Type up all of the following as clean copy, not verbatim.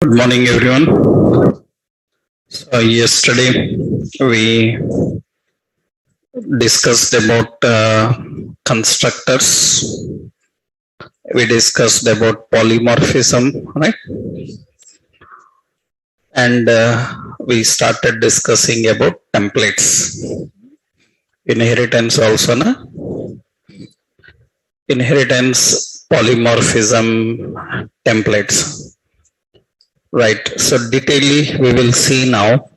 Good morning, everyone. So yesterday we discussed about constructors. We discussed about polymorphism, right? And we started discussing about templates. Inheritance also, na? Inheritance, polymorphism, templates. Right. So detailedly we will see now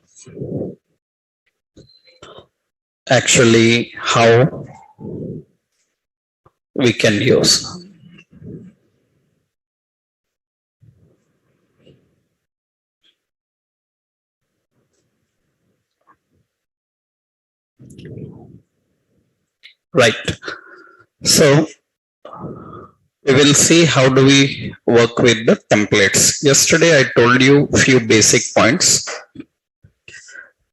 actually how we can use. Right. So we will see how do we work with the templates. Yesterday I told you few basic points.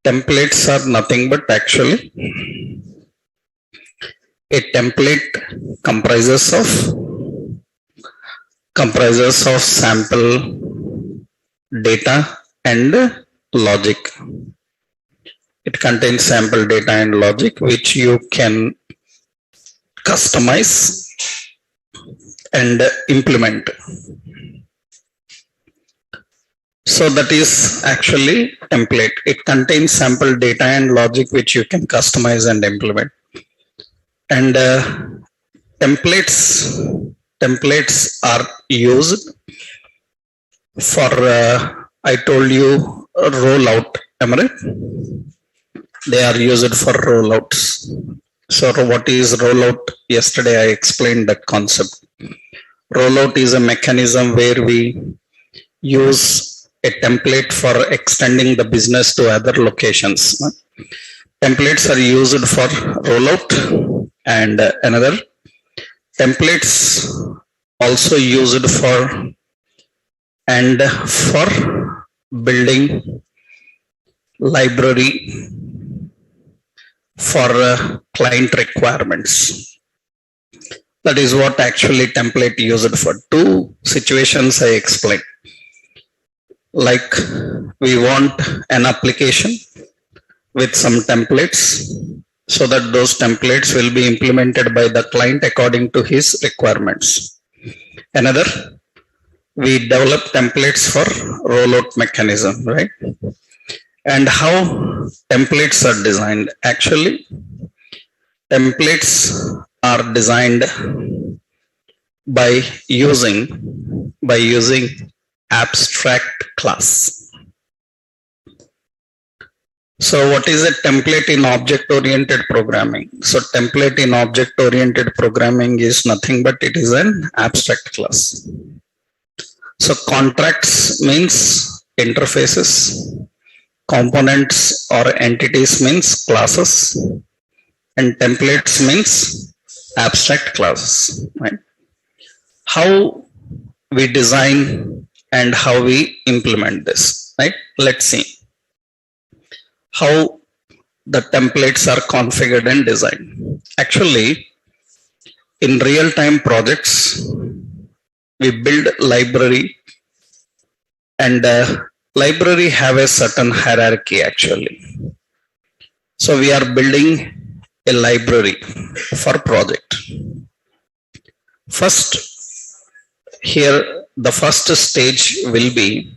Templates are nothing but actually a template comprises of sample data and logic. It contains sample data and logic which you can customize and implement. So that is actually template. It contains sample data and logic which you can customize and implement. And templates are used for I told you rollout. Am I right? They are used for rollouts. So what is rollout? Yesterday I explained that concept. Rollout is a mechanism where we use a template for extending the business to other locations. Templates are used for rollout, and another templates also used for building library for client requirements. That is what actually template used for. Two situations I explained. Like we want an application with some templates so that those templates will be implemented by the client according to his requirements. Another, we develop templates for rollout mechanism, right? And how templates are designed? Actually, templates are designed by using abstract class. So what is a template in object-oriented programming? So template in object-oriented programming is nothing but it is an abstract class. So contracts means interfaces, components or entities means classes, and templates means abstract classes, right? How we design and how we implement this, right? Let's see how the templates are configured and designed. Actually, in real-time projects, we build library, and library have a certain hierarchy actually. So we are building a library for project. First, here the first stage will be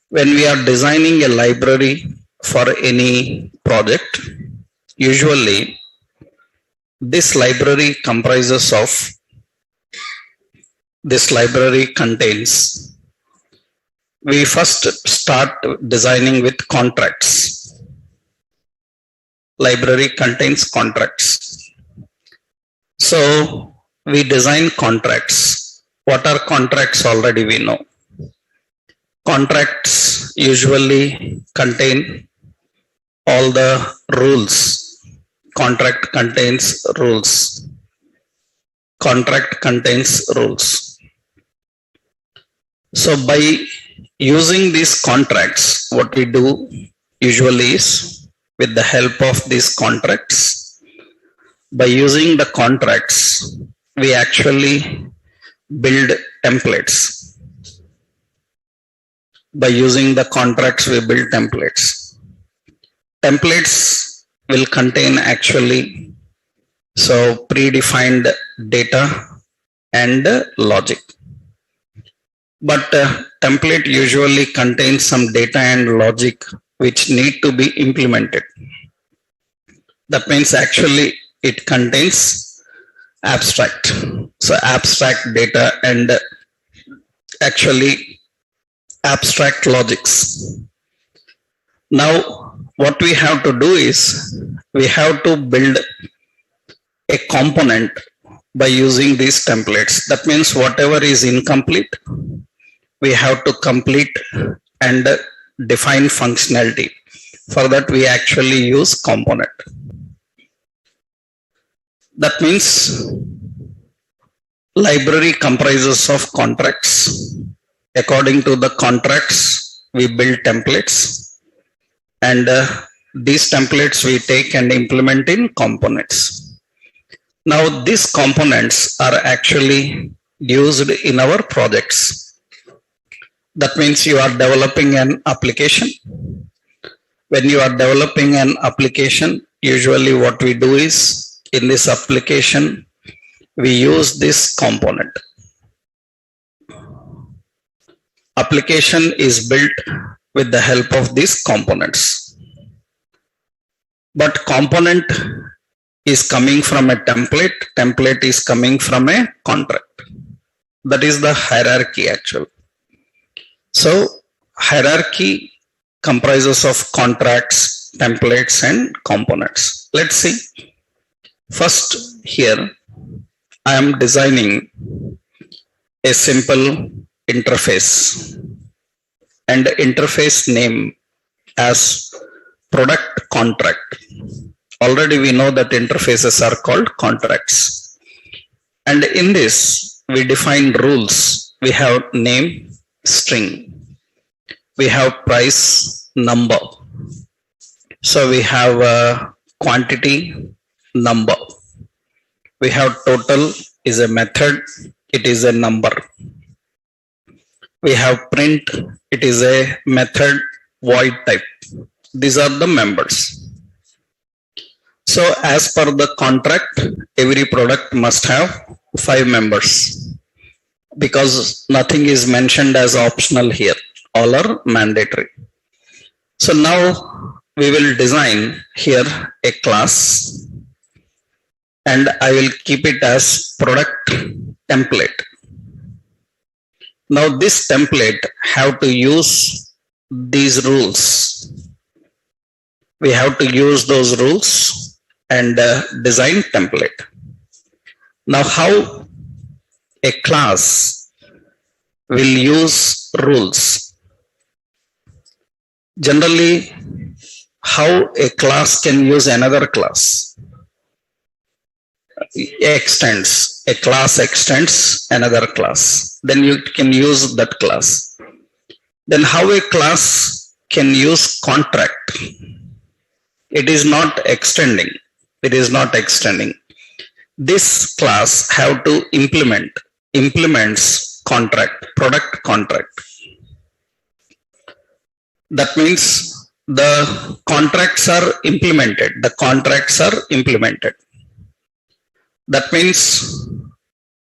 when we are designing a library for any project. Usually this library contains, we first start designing with contracts. Library contains contracts. So we design contracts. What are contracts? Already we know. Contracts usually contain all the rules. Contract contains rules. Contract contains rules. So by using these contracts, what we do usually is, with the help of these contracts, by using the contracts, we actually build templates. By using the contracts, we build templates. Templates will contain actually predefined data and logic. But template usually contains some data and logic which need to be implemented. That means actually it contains abstract. So abstract data and actually abstract logics. Now what we have to do is we have to build a component by using these templates. That means whatever is incomplete, we have to complete and define functionality. For that, we actually use component. That means library comprises of contracts. According to the contracts, we build templates, and these templates we take and implement in components. Now, these components are actually used in our projects. That means you are developing an application. When you are developing an application, usually what we do is in this application, we use this component. Application is built with the help of these components. But component is coming from a template. Template is coming from a contract. That is the hierarchy actually. So hierarchy comprises of contracts, templates, and components. Let's see. First here, I am designing a simple interface and interface name as product contract. Already we know that interfaces are called contracts. And in this, we define rules. We have name, string. We have price, number. So we have quantity, number. We have total is a method, it is a number. We have print, it is a method, void type. These are the members. So as per the contract, every product must have 5 members because nothing is mentioned as optional here. All are mandatory. So now we will design here a class and I will keep it as product template. Now this template have to use these rules. We have to use those rules and design template. Now how a class will use rules? Generally, how a class can use another class? Extends. A class extends another class. Then you can use that class. Then how a class can use contract? It is not extending. It is not extending. This class have to implements contract, product contract. That means the contracts are implemented. The contracts are implemented. That means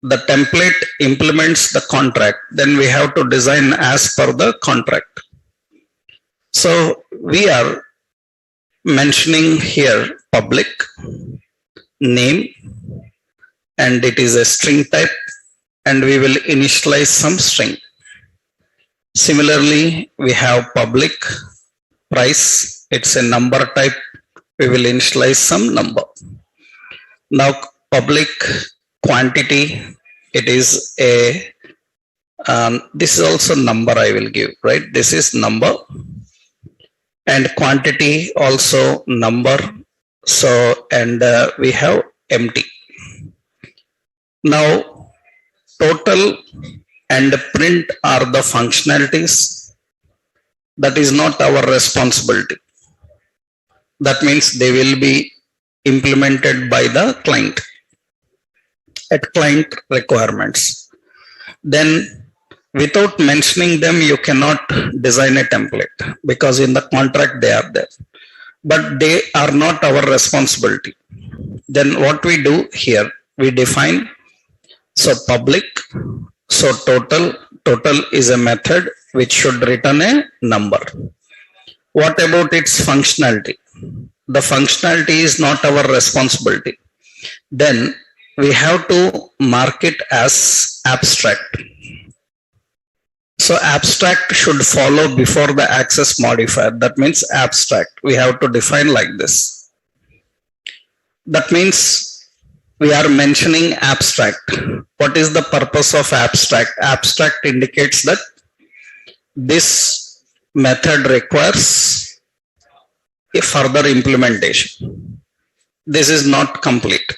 the template implements the contract. Then we have to design as per the contract. So we are mentioning here public, name, and it is a string type, and we will initialize some string. Similarly, we have public, price, it's a number type, we will initialize some number. Now public quantity, it is a, this is also number I will give, right? This is number, and quantity also number. So, and we have empty. Now total and print are the functionalities. That is not our responsibility. That means they will be implemented by the client at client requirements. Then Without mentioning them, you cannot design a template because in the contract they are there, but they are not our responsibility. Then what we do here, we define, so public, so total is a method which should return a number. What about its functionality? The functionality is not our responsibility. Then we have to mark it as abstract. So abstract should follow before the access modifier. That means abstract. We have to define like this. That means we are mentioning abstract. What is the purpose of abstract? Abstract indicates that this method requires a further implementation. This is not complete.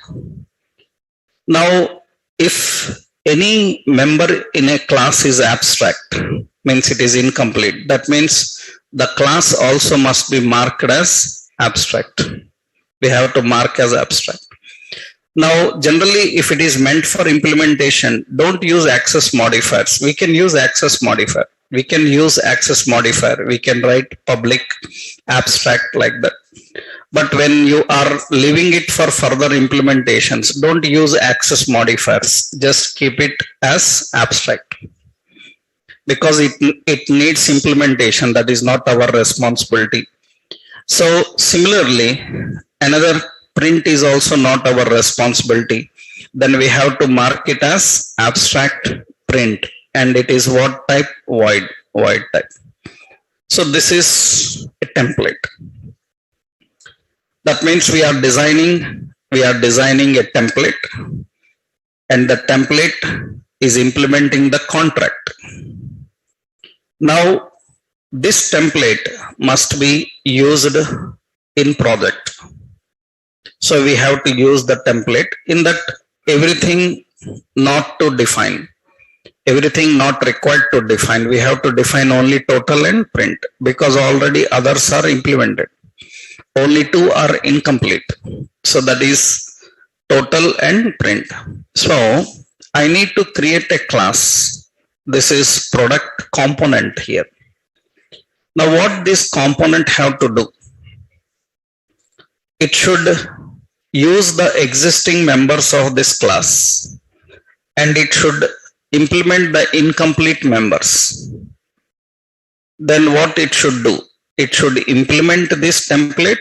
Now, if any member in a class is abstract, means it is incomplete. That means the class also must be marked as abstract. We have to mark as abstract. Now, generally, if it is meant for implementation, don't use access modifiers. We can use access modifier. We can use access modifier. We can write public abstract like that. But when you are leaving it for further implementations, don't use access modifiers. Just keep it as abstract. Because it needs implementation. That is not our responsibility. So similarly, another print is also not our responsibility. Then we have to mark it as abstract print. And it is what type? Void type. So this is a template. That means we are designing a template, and the template is implementing the contract. Now, this template must be used in project. So we have to use the template in that everything not to define, everything not required to define. We have to define only total and print because already others are implemented. Only two are incomplete. So that is total and print. So I need to create a class. This is product component here. Now what this component have to do? It should use the existing members of this class and it should implement the incomplete members. Then what it should do? It should implement this template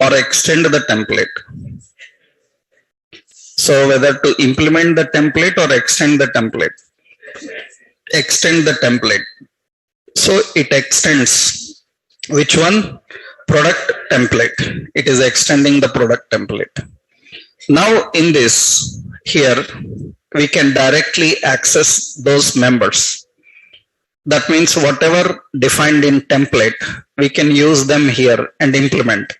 or extend the template. So whether to implement the template or extend the template. Extend the template. So it extends which one? Product template. It is extending the product template. Now in this here, we can directly access those members. That means whatever defined in template, we can use them here and implement.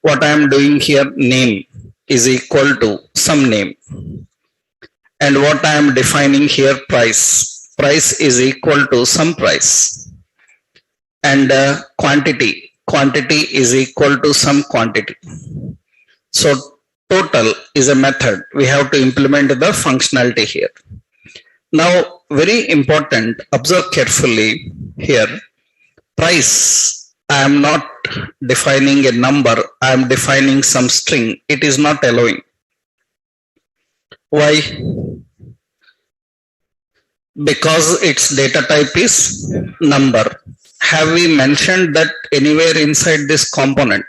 What I am doing here, name is equal to some name. And what I am defining here, price is equal to some price. And quantity is equal to some quantity. So total is a method. We have to implement the functionality here. Now, very important, observe carefully here. Price, I am not defining a number, I am defining some string. It is not allowing. Why? Because its data type is number. Have we mentioned that anywhere inside this component?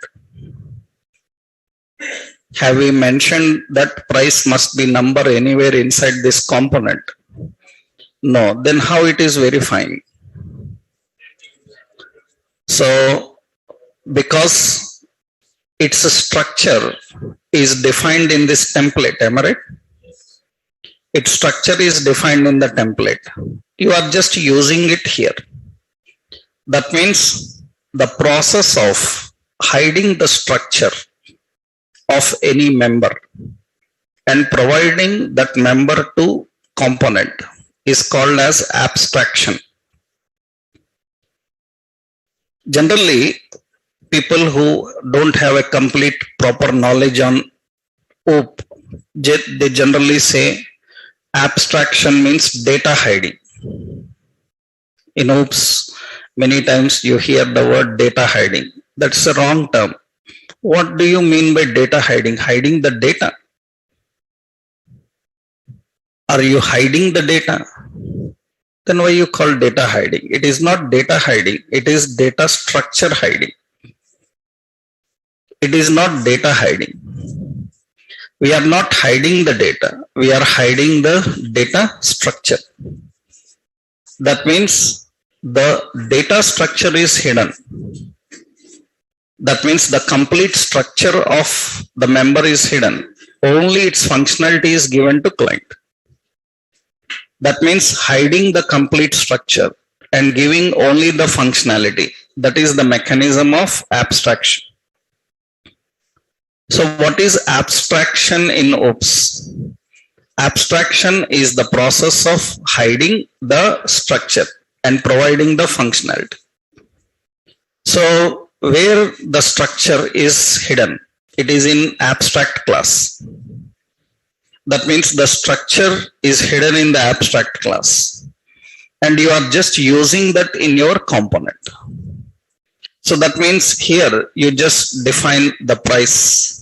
Have we mentioned that price must be number anywhere inside this component? No, then how it is verifying? So, because its structure is defined in this template, am I right? Its structure is defined in the template. You are just using it here. That means the process of hiding the structure of any member and providing that member to component is called as abstraction. Generally, people who don't have a complete proper knowledge on OOP, they generally say abstraction means data hiding. In OOPS, many times you hear the word data hiding. That's a wrong term. What do you mean by data hiding? Hiding the data. Are you hiding the data? Then why you call data hiding? It is not data hiding. It is data structure hiding. It is not data hiding. We are not hiding the data. We are hiding the data structure. That means the data structure is hidden. That means the complete structure of the member is hidden. Only its functionality is given to client. That means hiding the complete structure and giving only the functionality. That is the mechanism of abstraction. So what is abstraction in OOPS? Abstraction is the process of hiding the structure and providing the functionality. So where the structure is hidden, it is in abstract class. That means the structure is hidden in the abstract class and you are just using that in your component. So that means here you just define the price.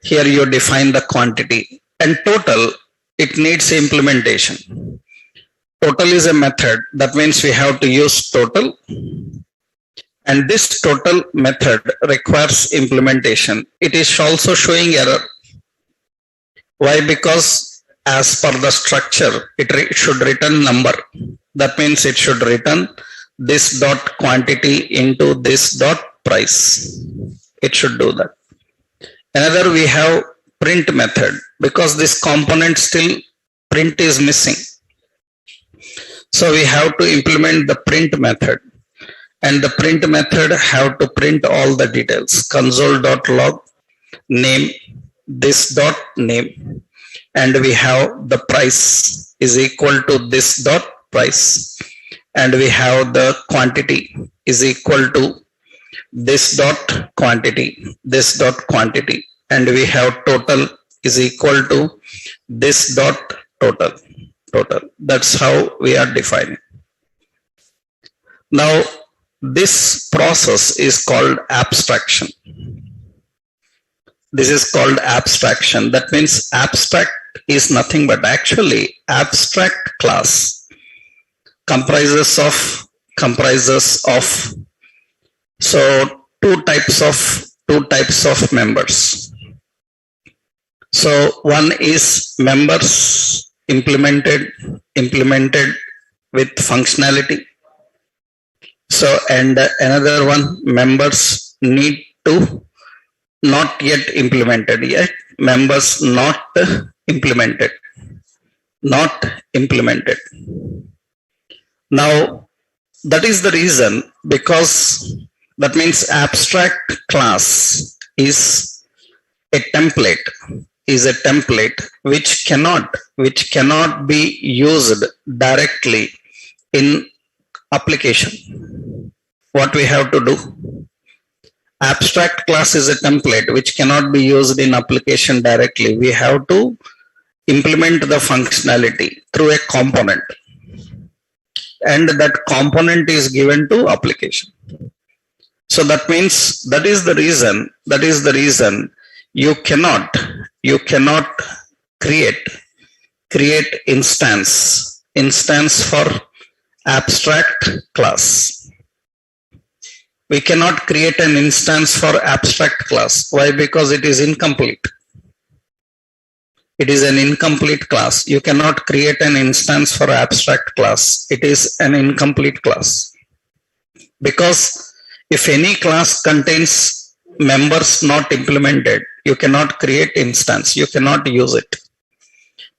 Here you define the quantity, and total, it needs implementation. Total is a method. That means we have to use total. And this total method requires implementation. It is also showing error. Why? Because as per the structure, it should return number. That means it should return this dot quantity into this dot price. It should do that. Another, we have print method, because this component still print is missing. So we have to implement the print method, and the print method have to print all the details. Console.log name, this dot name, and we have the price is equal to this dot price, and we have the quantity is equal to this dot quantity, and we have total is equal to this dot total. That's how we are defining. Now this process is called abstraction. This is called abstraction. That means abstract is nothing but, actually abstract class comprises of so two types of members. So one is members implemented with functionality. So, and another one, members need to not yet implemented yet, members not implemented. Now that is the reason, because that means abstract class is a template which cannot be used directly in application. What we have to do? Abstract class is a template which cannot be used in application directly. We have to implement the functionality through a component, and that component is given to application. So that means that is the reason you cannot create instance for abstract class. We cannot create an instance for abstract class. Why? Because it is incomplete. It is an incomplete class. You cannot create an instance for abstract class. It is an incomplete class. Because if any class contains members not implemented, you cannot create instance. You cannot use it.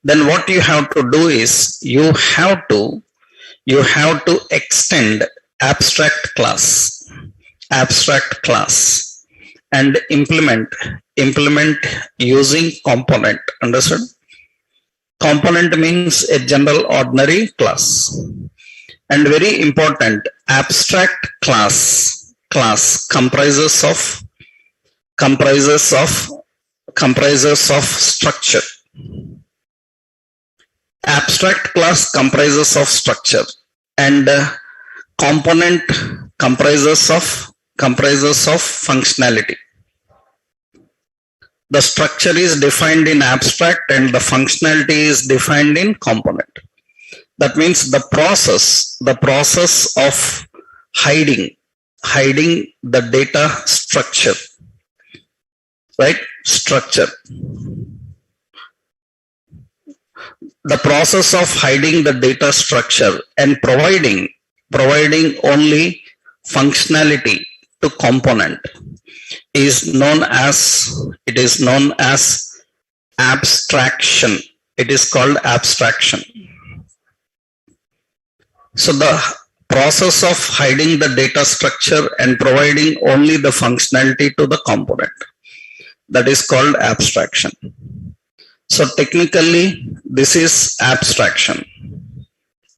Then what you have to do is you have to extend abstract class and implement using component. Understood? Component means a general ordinary class. And very important, abstract class comprises of structure. Abstract class comprises of structure. and component comprises of functionality. The structure is defined in abstract and the functionality is defined in component. That means the process of hiding the data structure, right? Structure. The process of hiding the data structure and providing only functionality to component is known as abstraction. It is called abstraction. So the process of hiding the data structure and providing only the functionality to the component, that is called abstraction. So technically, this is abstraction.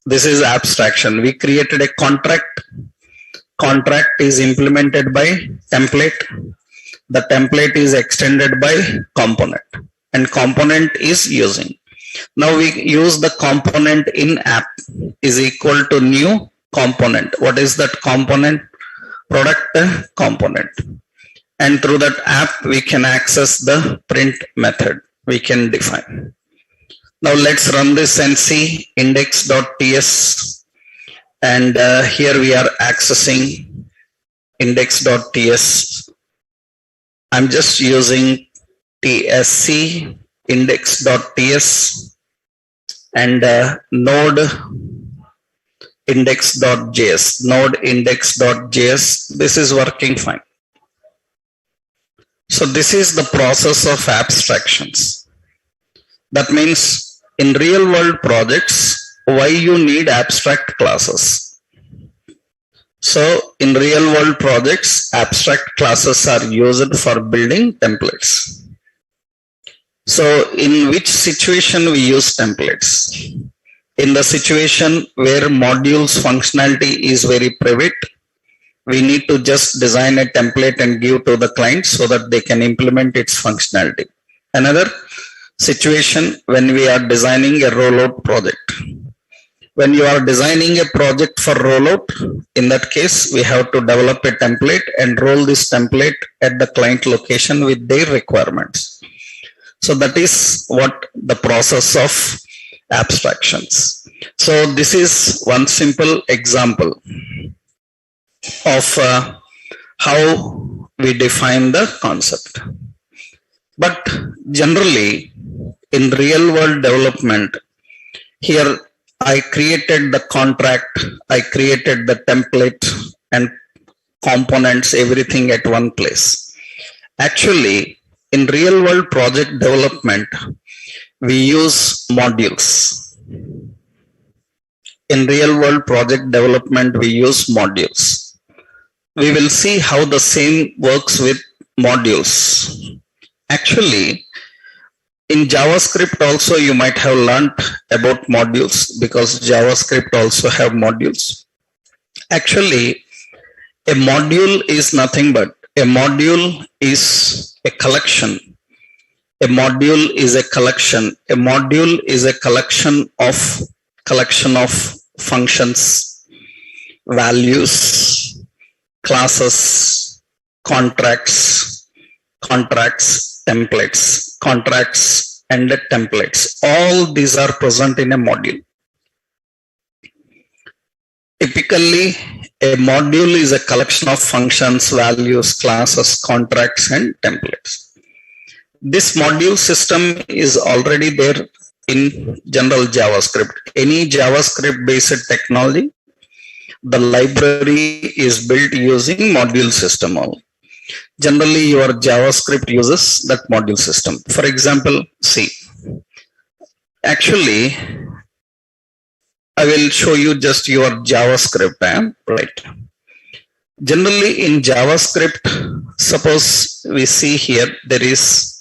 We created a contract. Contract is implemented by template. The template is extended by component, and component is using. Now we use the component in app is equal to new component. What is that component? Product component. And through that app, we can access the print method. We can define. Now let's run this and see index.ts. And here we are accessing index.ts. I'm just using tsc index.ts and node index.js. This is working fine. So this is the process of abstractions. That means in real world projects, why you need abstract classes? So in real world projects, abstract classes are used for building templates. So in which situation we use templates? In the situation where modules functionality is very private, we need to just design a template and give to the client so that they can implement its functionality. Another situation when we are designing a rollout project. When you are designing a project for rollout, in that case, we have to develop a template and roll this template at the client location with their requirements. So that is what the process of abstractions. So this is one simple example of how we define the concept. But generally, in real world development, here I created the contract, I created the template and components, everything at one place. Actually, in real world project development, we use modules. In real world project development, we use modules. We will see how the same works with modules. Actually, in JavaScript also you might have learned about modules because JavaScript also have modules. Actually, a module is nothing but a module is a collection. A module is a collection. A module is a collection of functions, values, classes, contracts, templates, contracts and templates. All these are present in a module. Typically, a module is a collection of functions, values, classes, contracts and templates. This module system is already there in general JavaScript. Any JavaScript based technology, the library is built using module system only. Generally, your JavaScript uses that module system. For example, C. Actually, I will show you just your JavaScript, right? Generally, in JavaScript, suppose we see here, there is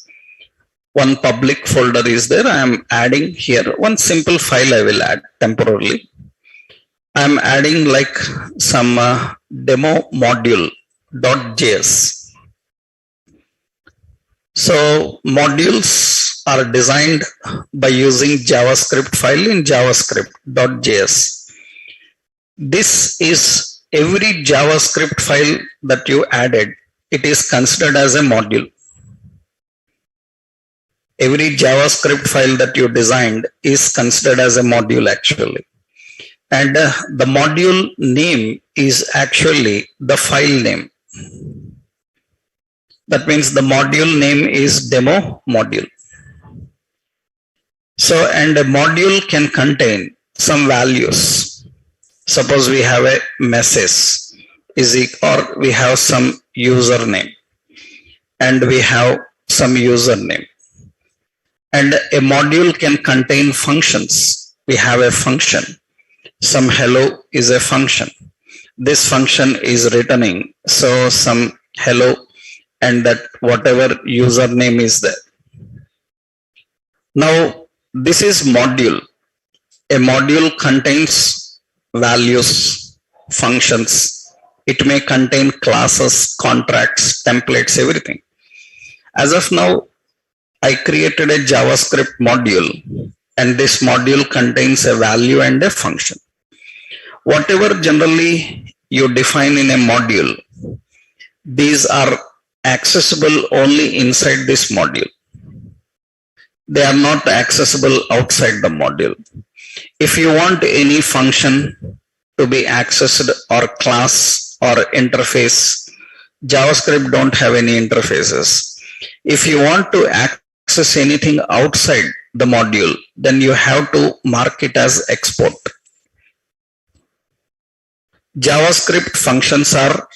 one public folder is there. I am adding here one simple file I will add temporarily. I am adding like some demo module.js. So modules are designed by using JavaScript file in javascript.js. This is every JavaScript file that you added, it is considered as a module. Every JavaScript file that you designed is considered as a module actually. And the module name is actually the file name. That means the module name is demo module. So, and a module can contain some values. Suppose we have a message or we have some username and we have some username. And a module can contain functions. We have a function. Some hello is a function. This function is returning. So some hello and that whatever username is there. Now this is module. A module contains values, functions. It may contain classes, contracts, templates, everything. As of now, I created a JavaScript module and this module contains a value and a function. Whatever generally you define in a module, these are accessible only inside this module. They are not accessible outside the module. If you want any function to be accessed or class or interface, JavaScript don't have any interfaces. If you want to access anything outside the module, then you have to mark it as export. JavaScript functions are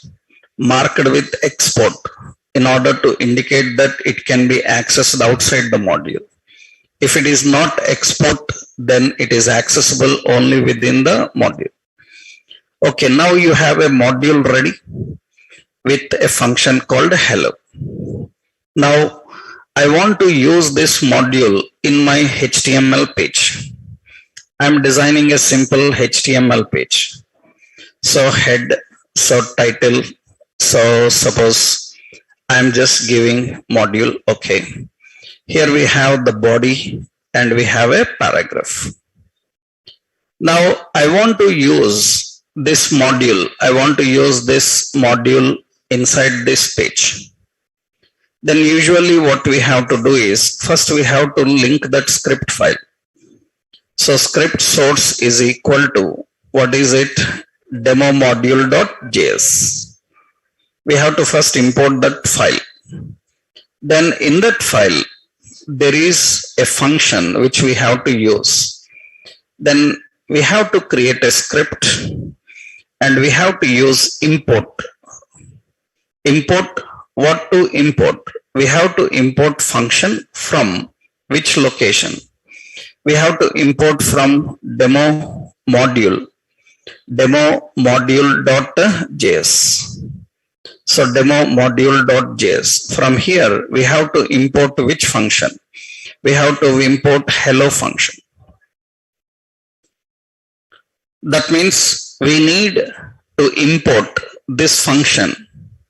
marked with export in order to indicate that it can be accessed outside the module. If it is not export, then it is accessible only within the module. Okay, now you have a module ready with a function called hello. Now I want to use this module in my HTML page. I'm designing a simple HTML page. So head, so title, so suppose I'm just giving module, okay. Here we have the body and we have a paragraph. Now I want to use this module. I want to use this module inside this page. Then usually what we have to do is, first we have to link that script file. So script source is equal to, what is it? Demo module.js. We have to first import that file. Then in that file, there is a function which we have to use. Then we have to create a script and we have to use import. Import, what to import? We have to import function from which location? We have to import from demo module. Demo module.js. So demo module.js. From here, we have to import which function? We have to import hello function. That means we need to import this function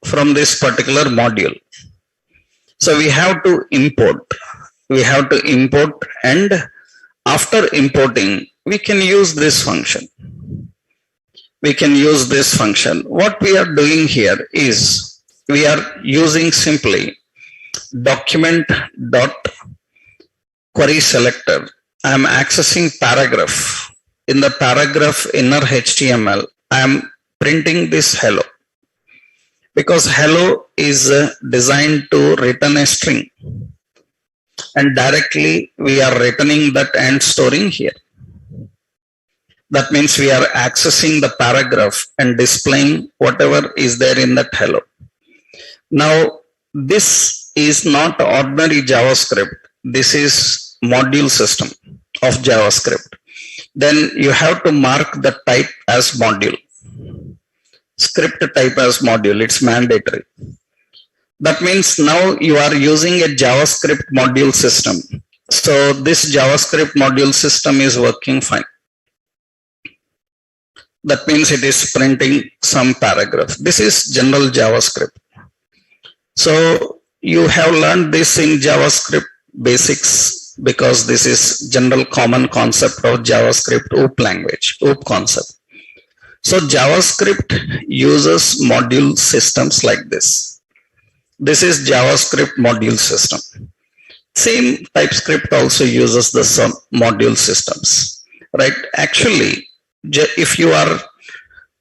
from this particular module. So we have to import. We have to import, and after importing, we can use this function. We can use this function. What we are doing here is we are using simply document.query selector. I am accessing paragraph. In the paragraph inner HTML, I am printing this hello. Because hello is designed to return a string. And directly we are returning that and storing here. That means we are accessing the paragraph and displaying whatever is there in that hello. Now, this is not ordinary JavaScript. This is module system of JavaScript. Then you have to mark the type as module. Script type as module, it's mandatory. That means now you are using a JavaScript module system. So this JavaScript module system is working fine. That means it is printing some paragraph. This is general JavaScript. So you have learned this in JavaScript basics because this is general common concept of JavaScript OOP language, OOP concept. So JavaScript uses module systems like this. This is JavaScript module system. Same TypeScript also uses the some module systems, right? Actually, if you are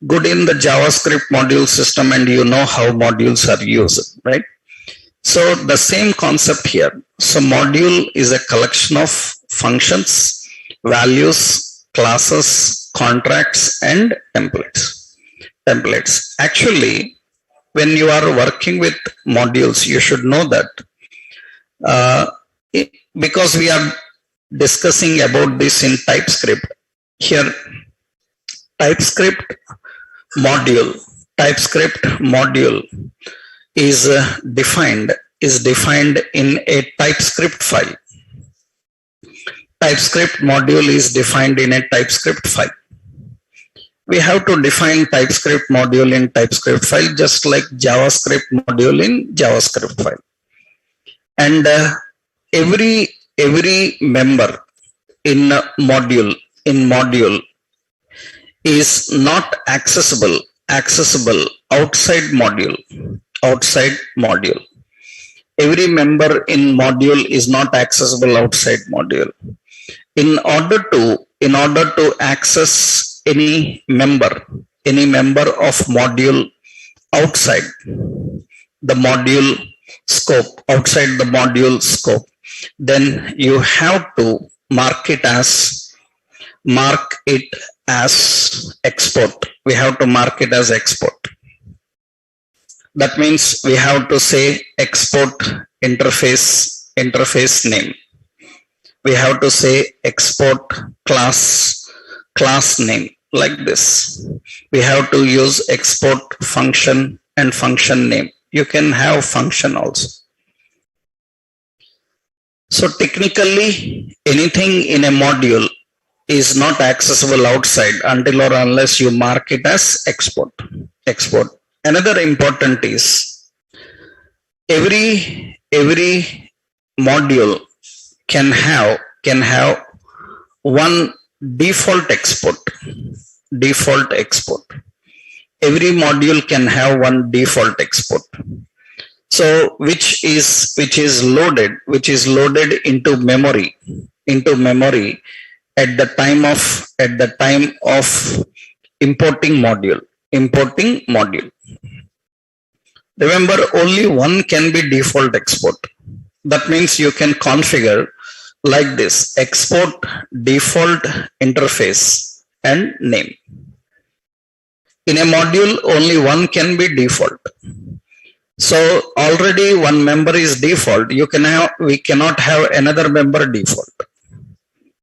good in the JavaScript module system and you know how modules are used, right? So the same concept here. So module is a collection of functions, values, classes, contracts, and templates. Actually, when you are working with modules, you should know that because we are discussing about this in TypeScript. Here, TypeScript module is defined in a TypeScript file. TypeScript module is defined in a TypeScript file. We have to define TypeScript module in TypeScript file, just like JavaScript module in JavaScript file. And every member in module is not accessible outside module. Every member in module is not accessible outside module. In order to access any member of module outside the module scope, then you have to mark it as export. We have to mark it as export. That means we have to say export interface name. We have to say export class name, like this. We have to use export function and function name. You can have function also. So technically, anything in a module is not accessible outside until or unless you mark it as export. Another important is every module can have one default export. Every module can have one default export. So which is loaded into memory at the time of importing module. Remember, only one can be default export. That means you can configure like this: export default interface and name. In a module, only one can be default. So already one member is default. We cannot have another member default.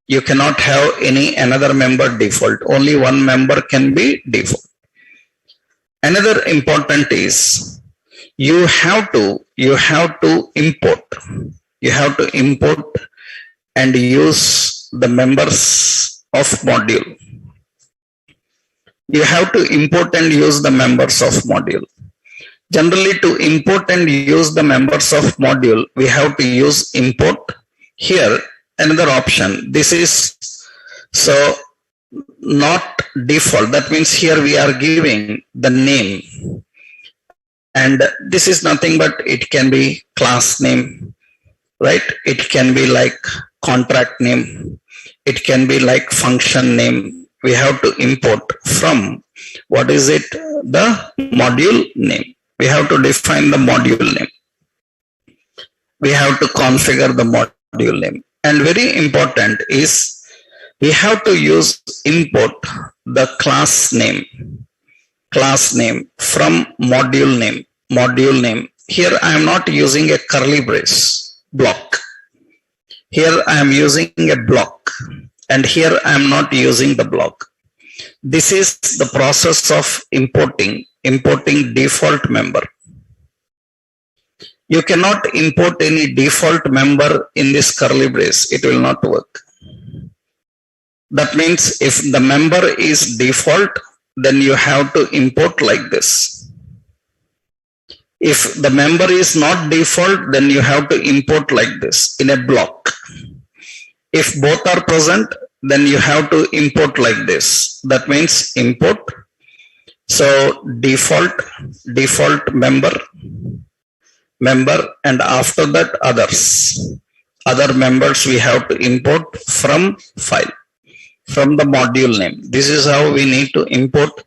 You cannot have another member default. Only one member can be default. Another important is you have to import. You have to import and use the members of module. You have to import and use the members of module. Generally, to import and use the members of module, we have to use import. Here, another option. This is so not default. That means here we are giving the name. And this is nothing but it can be class name, right? It can be like contract name. It can be like function name. We have to import from, what is it? The module name. We have to define the module name. We have to configure the module name. And very important is we have to use import the class name from module name. Here I am not using a curly brace block. Here I am using a block, and here I am not using the block. This is the process of importing default member. You cannot import any default member in this curly brace. It will not work. That means if the member is default, then you have to import like this. If the member is not default, then you have to import like this in a block. If both are present, then you have to import like this. That means import So default member, and after that other members we have to import from file, from the module name. This is how we need to import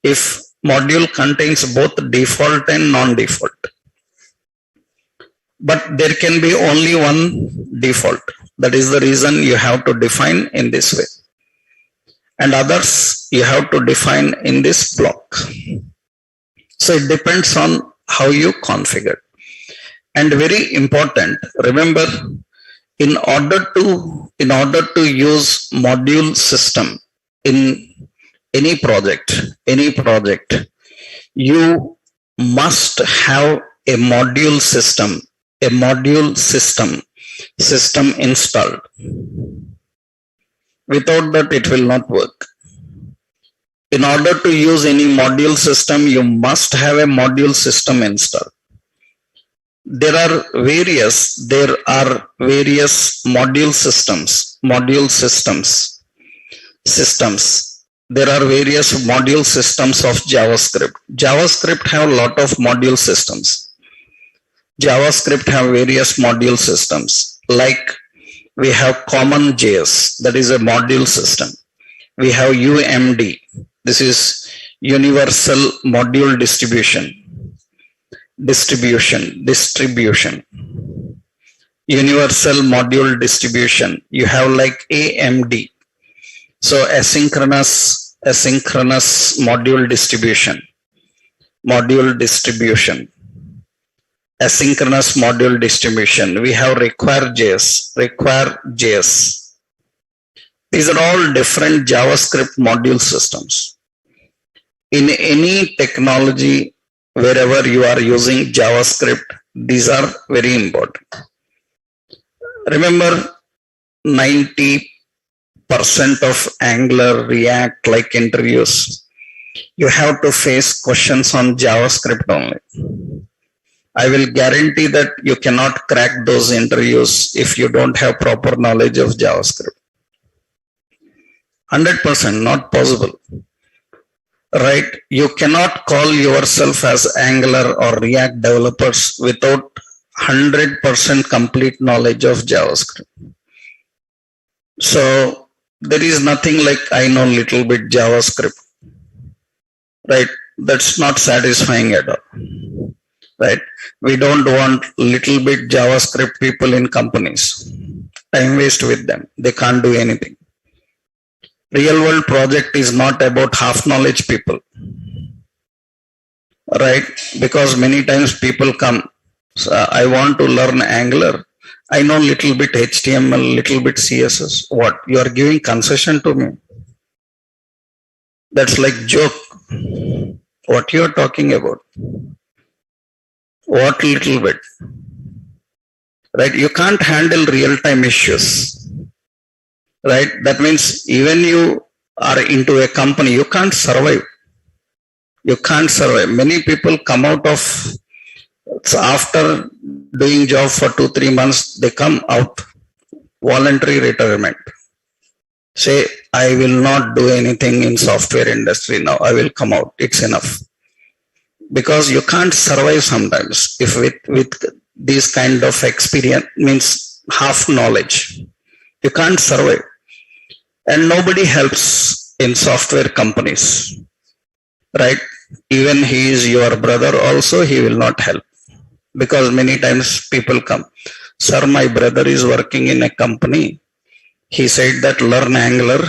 if module contains both default and non-default. But there can be only one default. That is the reason you have to define in this way. And others you have to define in this block. So it depends on how you configure. And very important, remember, in order to use module system in any project, you must have a module system installed. Without that, it will not work. In order to use any module system, you must have a module system installed. There are various module systems. There are various module systems of JavaScript. JavaScript have a lot of module systems. JavaScript have various module systems, like we have common JS, that is a module system. We have UMD, this is universal module distribution. Universal module distribution. You have like AMD, so asynchronous module distribution. Asynchronous module distribution. We have require JS. These are all different JavaScript module systems. In any technology, wherever you are using JavaScript, these are very important. Remember, 90% of Angular, React like interviews, you have to face questions on JavaScript only. I will guarantee that you cannot crack those interviews if you don't have proper knowledge of JavaScript. 100% not possible. Right? You cannot call yourself as Angular or React developers without 100% complete knowledge of JavaScript. So there is nothing like I know little bit JavaScript. Right? That's not satisfying at all. Right? We don't want little bit JavaScript people in companies. Time waste with them. They can't do anything. Real world project is not about half knowledge people. Right? Because many times people come, so I want to learn Angular. I know little bit HTML, little bit CSS. What? You are giving concession to me? That's like joke. What you are talking about? What little bit? Right? You can't handle real-time issues. Right? That means even you are into a company, you can't survive. Many people come out of, so after doing job for 2-3 months, they come out, voluntary retirement. Say, I will not do anything in software industry now. I will come out. It's enough. Because you can't survive sometimes if with this kind of experience, means half knowledge. You can't survive. And nobody helps in software companies. Right? Even he is your brother also, he will not help. Because many times people come, sir, my brother is working in a company. He said that learn Angular.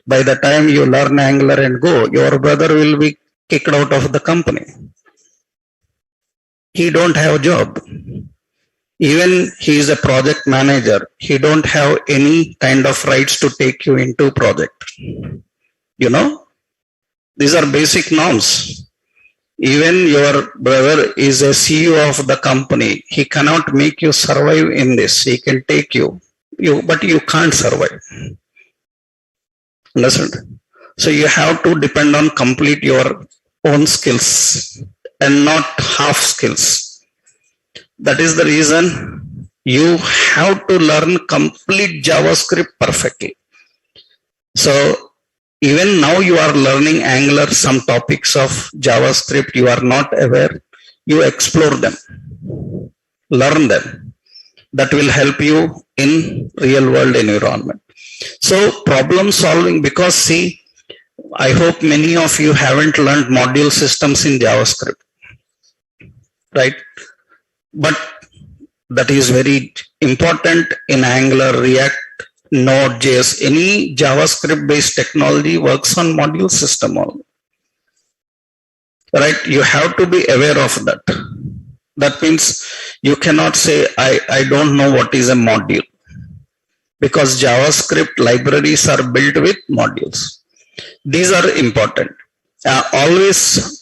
By the time you learn Angular and go, your brother will be kicked out of the company. He don't have a job. Even he is a project manager. He don't have any kind of rights to take you into project. You know, these are basic norms. Even your brother is a CEO of the company. He cannot make you survive in this. He can take you, but you can't survive. Understand? So you have to depend on complete your own skills and not half skills. That is the reason you have to learn complete JavaScript perfectly. So Even now you are learning Angular, some topics of JavaScript you are not aware, you explore them, learn them. That will help you in real world environment. So problem solving, because see, I hope many of you haven't learned module systems in JavaScript, right? But that is very important in Angular, React, Node.js. Any JavaScript based technology works on module system only, right? You have to be aware of that. That means you cannot say, I don't know what is a module, because JavaScript libraries are built with modules. These are important. Always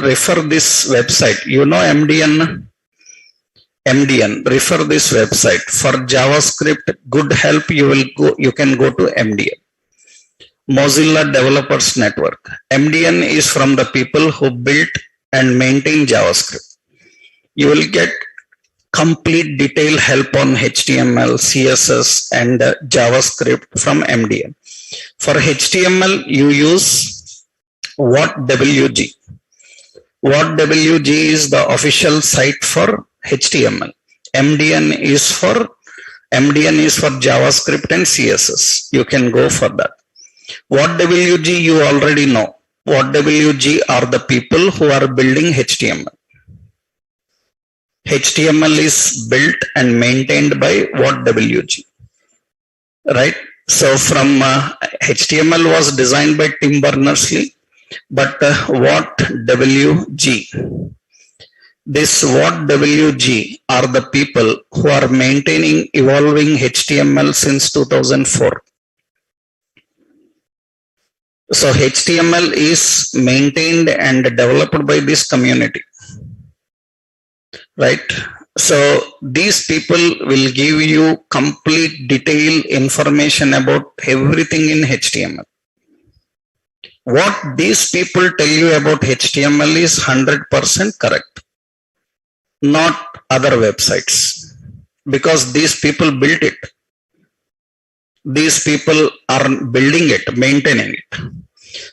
refer this website. You know MDN. Refer this website for JavaScript. Good help. You can go to MDN. Mozilla Developers Network. MDN is from the people who built and maintain JavaScript. You will get complete detailed help on HTML, CSS, and JavaScript from MDN. For HTML, you use WhatWG. WhatWG is the official site for HTML. MDN is for JavaScript and CSS. You can go for that. WhatWG you already know. WhatWG are the people who are building HTML. HTML is built and maintained by WhatWG, right? So from HTML was designed by Tim Berners-Lee, but WhatWG, this WhatWG are the people who are maintaining, evolving HTML since 2004. So HTML is maintained and developed by this community, right? So these people will give you complete detailed information about everything in HTML. What these people tell you about HTML is 100% correct, not other websites, because these people built it. These people are building it, maintaining it.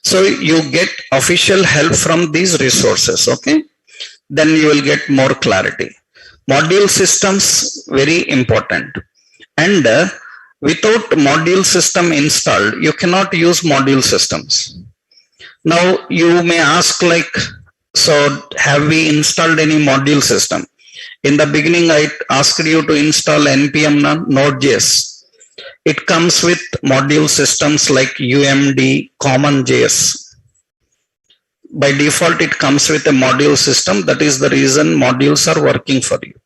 So you get official help from these resources, okay? Then you will get more clarity. Module systems, very important. And without module system installed, you cannot use module systems. Now you may ask, like, so have we installed any module system? In the beginning, I asked you to install npm Node.js. It comes with module systems like UMD, CommonJS. By default, it comes with a module system. That is the reason modules are working for you.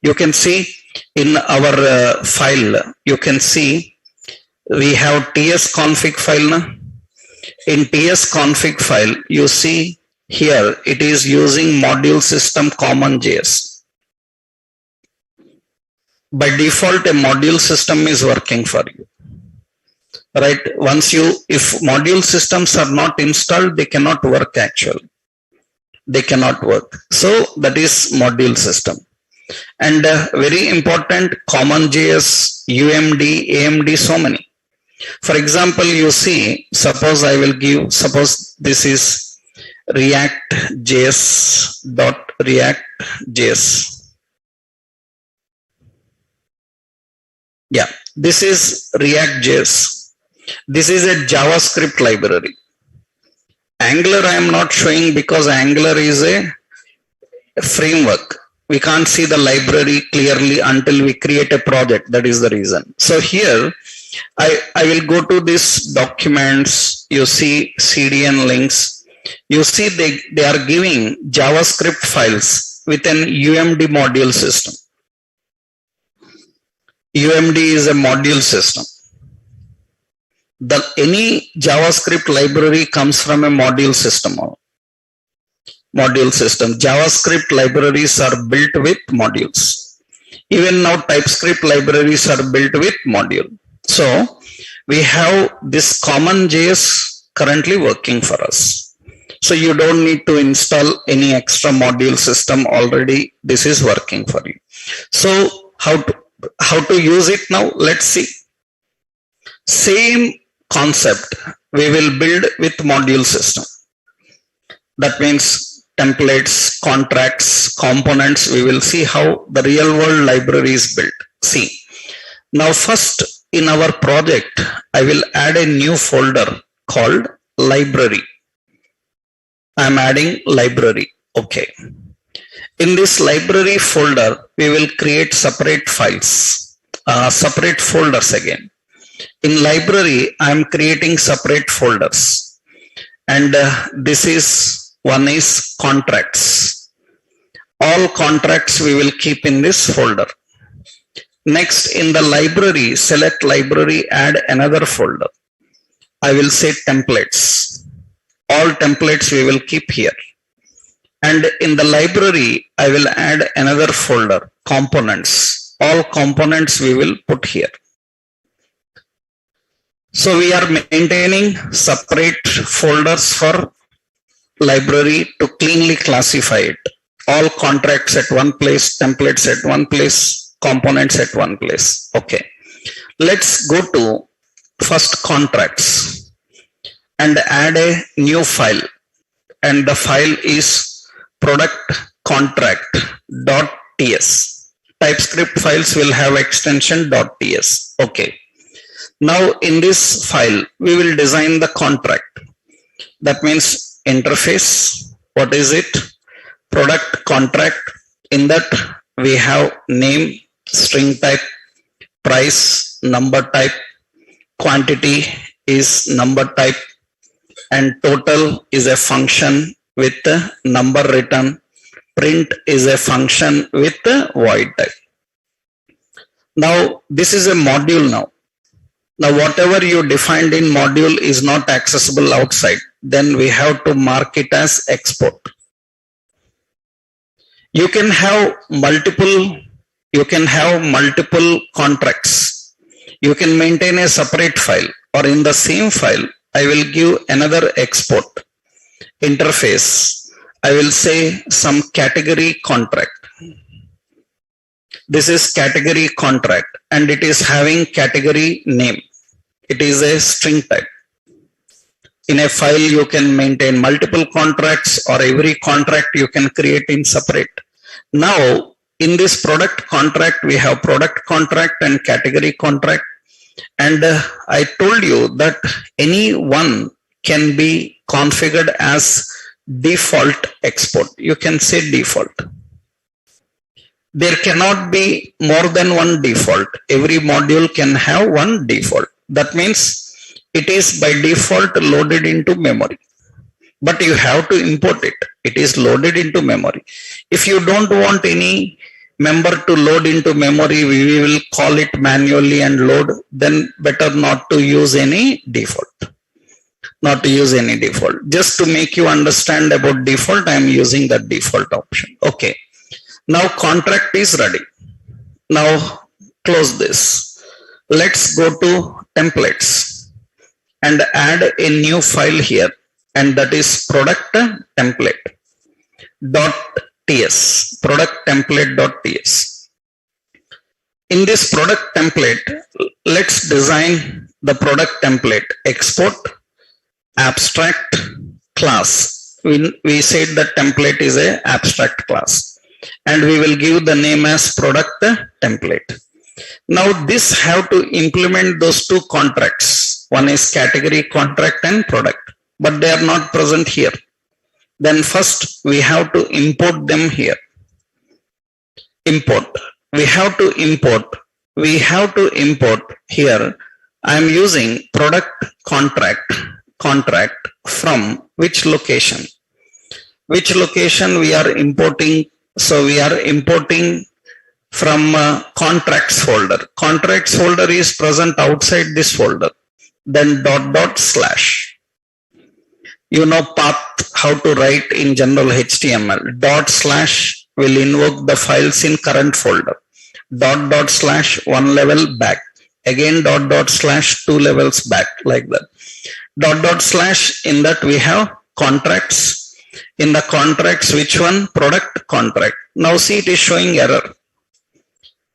You can see in our file, you can see we have tsconfig file now. In tsconfig file, you see here it is using module system CommonJS. By default, a module system is working for you, right? If module systems are not installed, they cannot work actually. They cannot work. So that is module system. And very important, CommonJS, UMD, AMD, so many. For example, you see, suppose this is React.React.js. Yeah, this is React.js. This is a JavaScript library. Angular I am not showing because Angular is a framework. We can't see the library clearly until we create a project. That is the reason. So here I will go to this documents. You see CDN links. You see they are giving JavaScript files with an UMD module system. UMD is a module system. Any JavaScript library comes from a module system. JavaScript libraries are built with modules. Even now, Typescript libraries are built with module. So we have this CommonJS currently working for us. So you don't need to install any extra module system. Already this is working for you. So how to use it now? Let's see. Same concept we will build with module system. That means templates, contracts, components. We will see how the real world library is built. See, now first in our project, I will add a new folder called library. I am adding library. Okay. In this library folder, we will create separate files, separate folders again. In library, I am creating separate folders. And this is, one is contracts. All contracts we will keep in this folder. Next, in the library, select library, add another folder. I will say templates. All templates we will keep here. And in the library, I will add another folder, components. All components we will put here. So we are maintaining separate folders for library to cleanly classify it. All contracts at one place, templates at one place, components at one place. Okay. Let's go to first contracts and add a new file. And the file is product contract.ts. Typescript files will have extension .ts. Okay. Now in this file, we will design the contract. That means interface. What is it? Product contract. In that we have name, string type, price, number type, quantity is number type, and total is a function with the number return. Print is a function with the void type. Now this is a module now. Now whatever you defined in module is not accessible outside. Then we have to mark it as export. You can have multiple contracts. You can maintain a separate file, or in the same file, I will give another export interface. I will say some category contract. This is category contract and it is having category name. It is a string type. In a file, you can maintain multiple contracts, or every contract you can create in separate. Now, in this product contract, we have product contract and category contract. And I told you that any one can be configured as default export. You can say default. There cannot be more than one default. Every module can have one default. That means it is by default loaded into memory. But you have to import it. It is loaded into memory. If you don't want any member to load into memory, we will call it manually and load. Then better not to use any default. Not to use any default. Just to make you understand about default, I am using the default option. Okay. Now contract is ready. Now close this. Let's go to templates and add a new file here, and that is product template.ts. Product template.ts. In this product template, let's design the product template. Export abstract class. We said that template is a abstract class, and we will give the name as product template. Now this have to implement those two contracts. One is category contract and product, but they are not present here. Then first we have to import them here. Import. We have to import here. I am using product contract from which location? Which location we are importing? So we are importing from contracts folder. Contracts folder is present outside this folder. Then // you know path, how to write in general HTML. // will invoke the files in current folder. // one level back. Again // two levels back, like that. // in that we have contracts. In the contracts, which one? Product contract. Now see, it is showing error.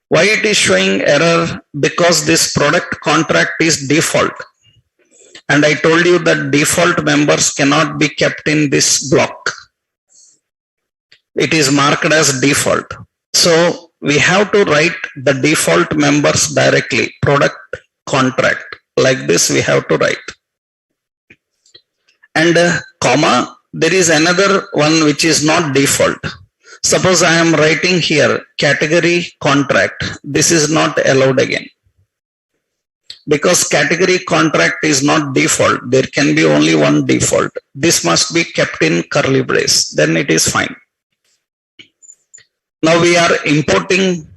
Why it is showing error? Because this product contract is default. And I told you that default members cannot be kept in this block. It is marked as default. So we have to write the default members directly, product contract. Like this we have to write. And comma, there is another one which is not default. Suppose I am writing here category contract. This is not allowed again. Because category contract is not default. There can be only one default. This must be kept in curly brace. Then it is fine. Now we are importing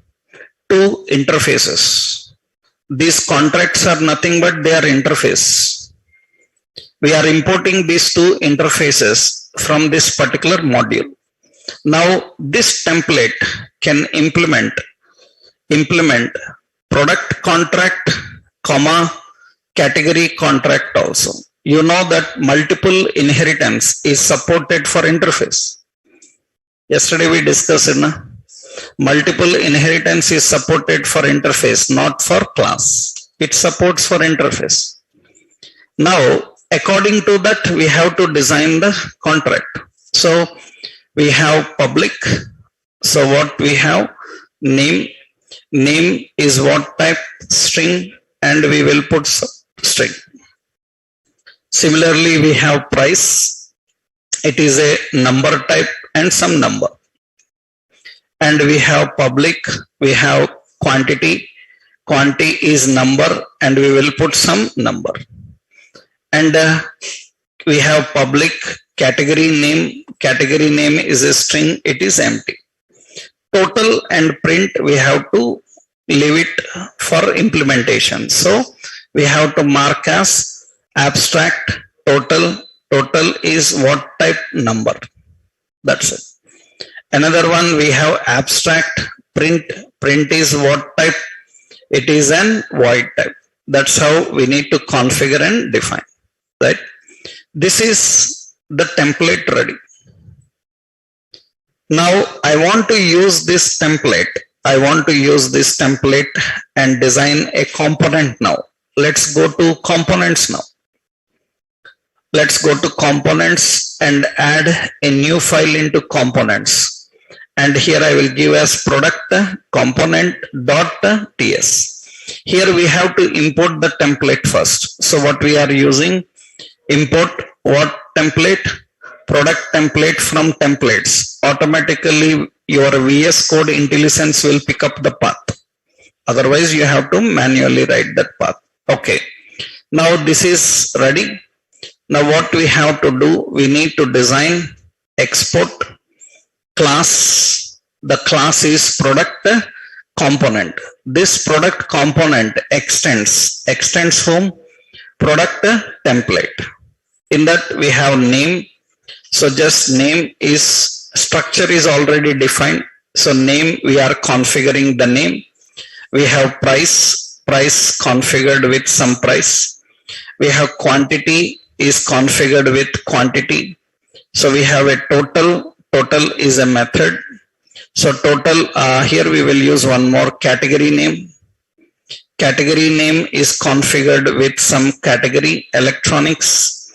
two interfaces. These contracts are nothing but they are interface. We are importing these two interfaces from this particular module. Now this template can implement product contract, comma, category contract also. You know that multiple inheritance is supported for interface. Yesterday we discussed multiple inheritance is supported for interface, not for class. It supports for interface. Now, according to that, we have to design the contract. So we have public. So what we have? Name. Name is what type? String, and we will put string. Similarly, we have price. It is a number type and some number. And we have public, we have quantity. Quantity is number, and we will put some number. And we have public category name. Category name is a string, it is empty. Total and print, we have to leave it for implementation. So we have to mark as abstract total. Total is what type? Number. That's it. Another one we have abstract print. Print is what type? It is an void type. That's how we need to configure and define. Right? This is the template ready. Now I want to use this template. I want to use this template and design a component now. Let's go to components now. Let's go to components and add a new file into components. And here I will give as product component.ts. Here we have to import the template first. So what we are using? Import what template? Product template from templates. Automatically your VS Code IntelliSense will pick up the path. Otherwise you have to manually write that path. Okay. Now this is ready. Now what we have to do? We need to design export class. The class is product component. This product component extends whom? Product template. In that we have name. So just name is structure is already defined. So name, we are configuring the name. We have price configured with some price. We have quantity is configured with quantity. So we have a total. Total is a method. So total, here we will use one more category name. Category name is configured with some category, electronics.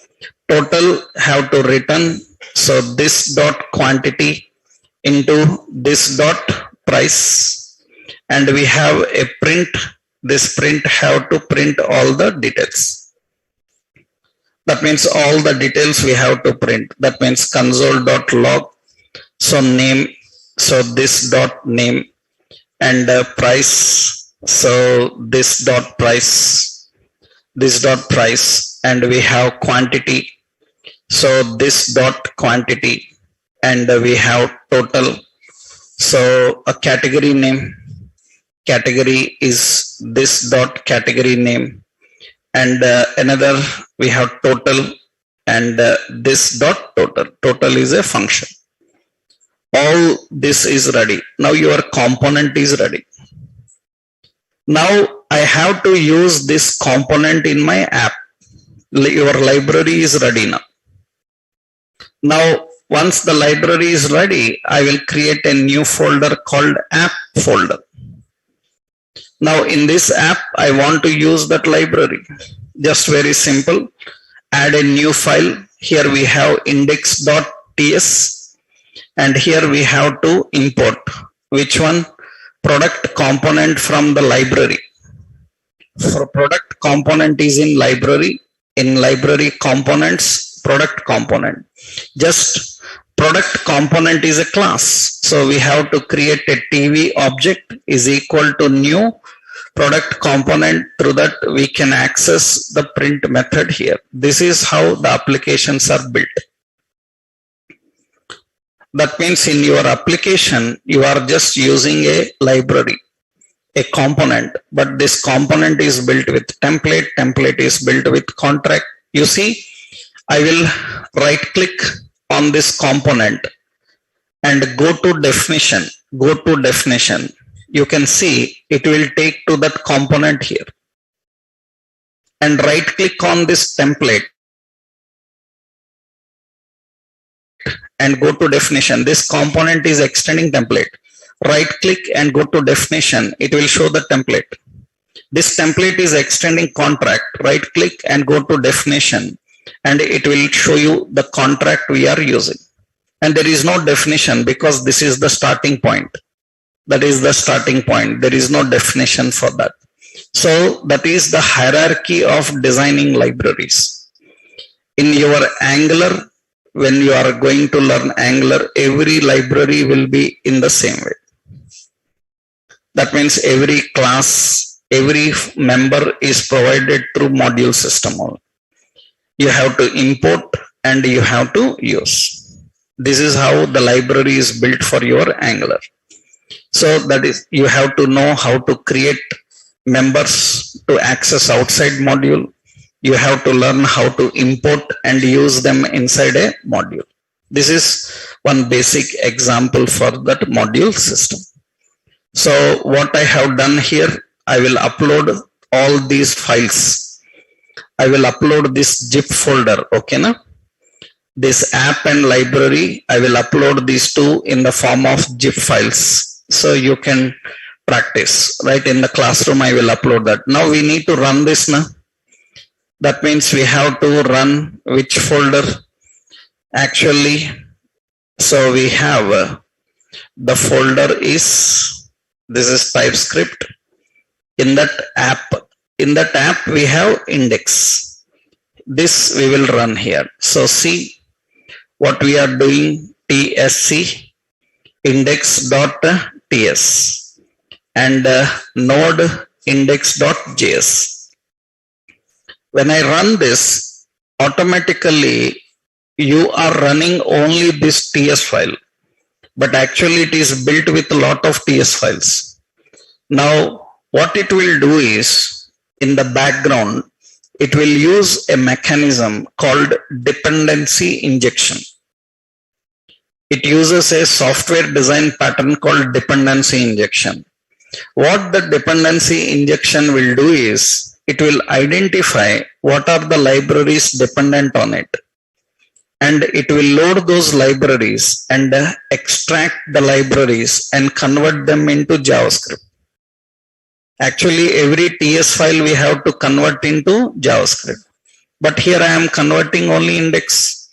Total have to return. So this dot quantity into this dot price. And we have a print. This print have to print all the details. That means all the details we have to print. That means console.log. So name, so this dot name, and price. So this dot price, and we have quantity. So this dot quantity, and we have total. So a category name. Category is this dot category name, and another we have total, and this dot total. Total is a function. All this is ready. Now your component is ready. Now I have to use this component in my app. Your library is ready now. Now once the library is ready, I will create a new folder called app folder. Now in this app, I want to use that library. Just very simple. Add a new file. Here we have index.ts and here we have to import. Which one? Product component from the library. For product component is in library. In library components, product component. Just product component is a class. So we have to create a TV object is equal to new product component. Through that we can access the print method here. This is how the applications are built. That means in your application, you are just using a library, a component, but this component is built with template. Template is built with contract. You see, I will right click on this component and go to definition. Go to definition. You can see it will take to that component here. And right click on this template and go to definition. This component is extending template. Right click and go to definition. It will show the template. This template is extending contract. Right click and go to definition and it will show you the contract we are using. And there is no definition because this is the starting point. That is the starting point. There is no definition for that. So that is the hierarchy of designing libraries. In your Angular, when you are going to learn Angular, every library will be in the same way. That means every class, every member is provided through module system only. You have to import and you have to use. This is how the library is built for your Angular. So that is, you have to know how to create members to access outside module. You have to learn how to import and use them inside a module. This is one basic example for that module system. So what I have done here, I will upload all these files. I will upload this zip folder, okay na? This app and library, I will upload these two in the form of zip files. So you can practice, right? In the classroom, I will upload that. Now we need to run this now. That means we have to run which folder? Actually, so we have the folder is, this is Typescript. In that app we have index. This we will run here. So see what we are doing, tsc index.ts and node index.js. When I run this, automatically you are running only this TS file, but actually it is built with a lot of TS files. Now, what it will do is, in the background, it will use a mechanism called dependency injection. It uses a software design pattern called dependency injection. What the dependency injection will do is, it will identify what are the libraries dependent on it. And it will load those libraries and extract the libraries and convert them into JavaScript. Actually, every TS file we have to convert into JavaScript. But here I am converting only index.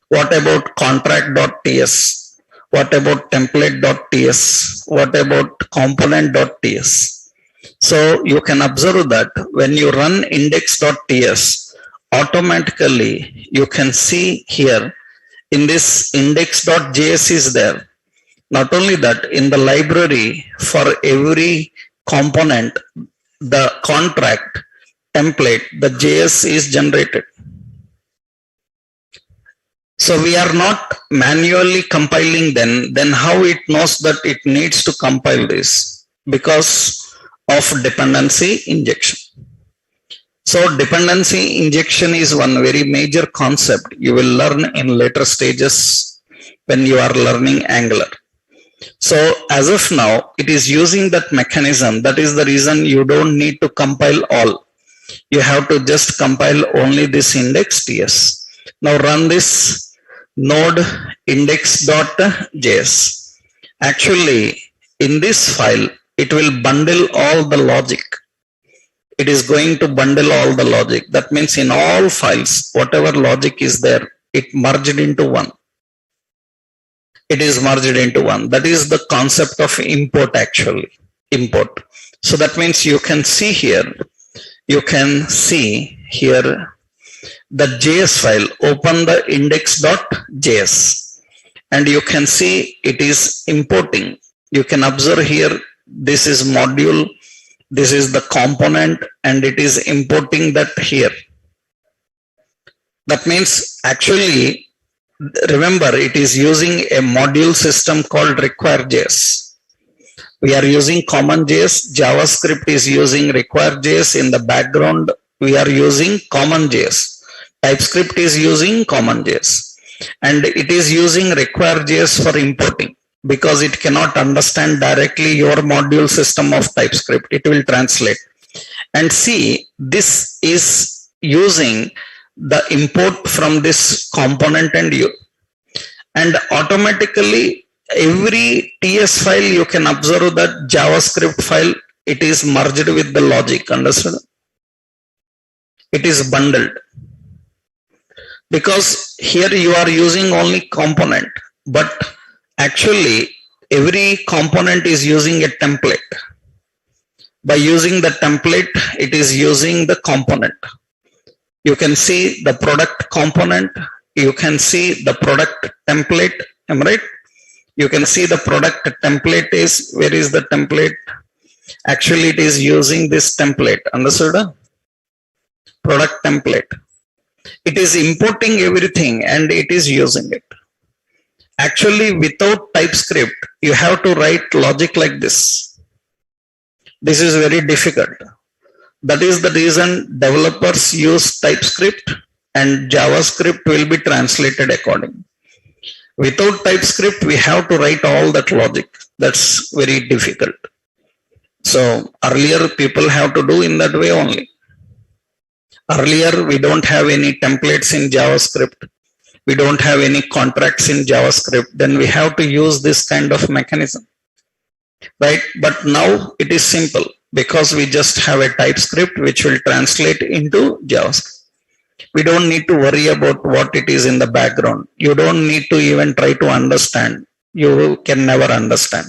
What about contract.ts? What about template.ts? What about component.ts? So you can observe that when you run index.ts, automatically you can see here in this index.js is there. Not only that, in the library for every component, the contract template, the JS is generated. So we are not manually compiling then how it knows that it needs to compile this? Because of dependency injection. So dependency injection is one very major concept you will learn in later stages when you are learning Angular. So as of now, it is using that mechanism. That is the reason you don't need to compile all. You have to just compile only this index.ts. Now run this node index.js. Actually, in this file, it will bundle all the logic. It is going to bundle all the logic. That means in all files, whatever logic is there, it merged into one. It is merged into one. That is the concept of import actually. Import. So that means you can see here the JS file. Open the index.js and you can see it is importing. You can observe here, this is module, this is the component, and it is importing that here. That means actually, remember, it is using a module system called require.js. We are using common.js. JavaScript is using require.js. In the background, we are using common.js. Typescript is using common.js. And it is using require.js for importing, because it cannot understand directly your module system of TypeScript. It will translate. And see, this is using the import from this component and automatically every TS file you can observe that JavaScript file, it is merged with the logic. Understood? It is bundled. Because here you are using only component, but actually every component is using a template. By using the template, it is using the component. You can see the product component. You can see the product template. Am I right? You can see the product template is, where is the template? Actually, it is using this template. Understood? Product template. It is importing everything and it is using it. Actually, without TypeScript, you have to write logic like this. This is very difficult. That is the reason developers use TypeScript and JavaScript will be translated accordingly. Without TypeScript, we have to write all that logic. That's very difficult. So earlier people have to do in that way only. Earlier, we don't have any templates in JavaScript. We don't have any contracts in JavaScript. Then we have to use this kind of mechanism. Right? But now it is simple because we just have a TypeScript which will translate into JavaScript. We don't need to worry about what it is in the background. You don't need to even try to understand. You can never understand.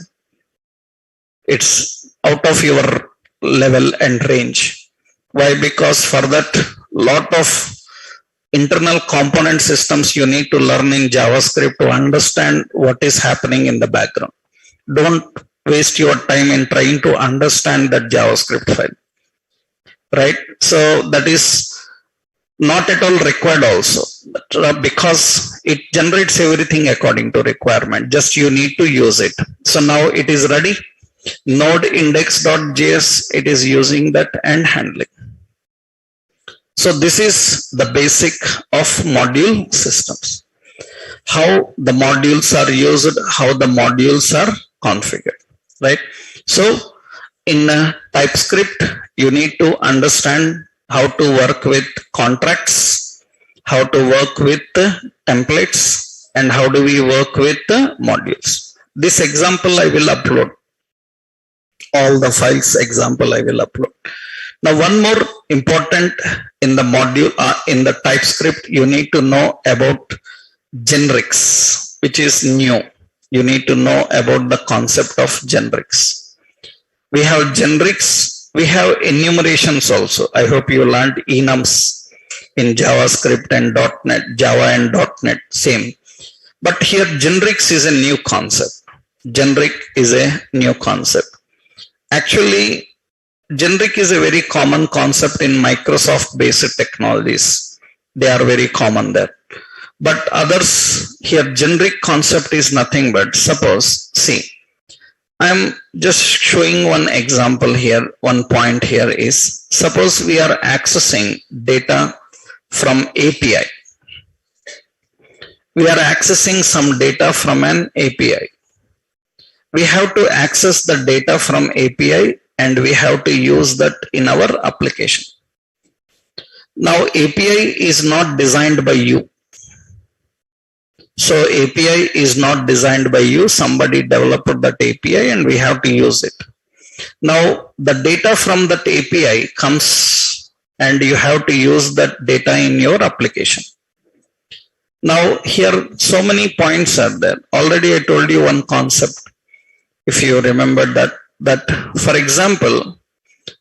It's out of your level and range. Why? Because for that, lot of internal component systems you need to learn in JavaScript to understand what is happening in the background. Don't waste your time in trying to understand that JavaScript file. Right? So that is not at all required also, because it generates everything according to requirement. Just you need to use it. So now it is ready. Node index.js, it is using that and handling. So this is the basic of module systems. How the modules are used, how the modules are configured, right? So in TypeScript, you need to understand how to work with contracts, how to work with templates, and how do we work with modules. This example I will upload. All the files example I will upload. Now, one more important in the module, in the TypeScript, you need to know about generics, which is new. You need to know about the concept of generics. We have generics, we have enumerations also. I hope you learned enums in JavaScript and .NET, Java and .NET, same. But here generics is a new concept. Generic is a new concept. Actually, generic is a very common concept in Microsoft based technologies. They are very common there. But others, here generic concept is nothing but, suppose, see, I am just showing one example here. One point here is, suppose we are accessing data from API. We are accessing some data from an API. We have to access the data from API and we have to use that in our application. Now API is not designed by you. So API is not designed by you. Somebody developed that API and we have to use it. Now the data from that API comes and you have to use that data in your application. Now here so many points are there. Already I told you one concept. If you remember that for example,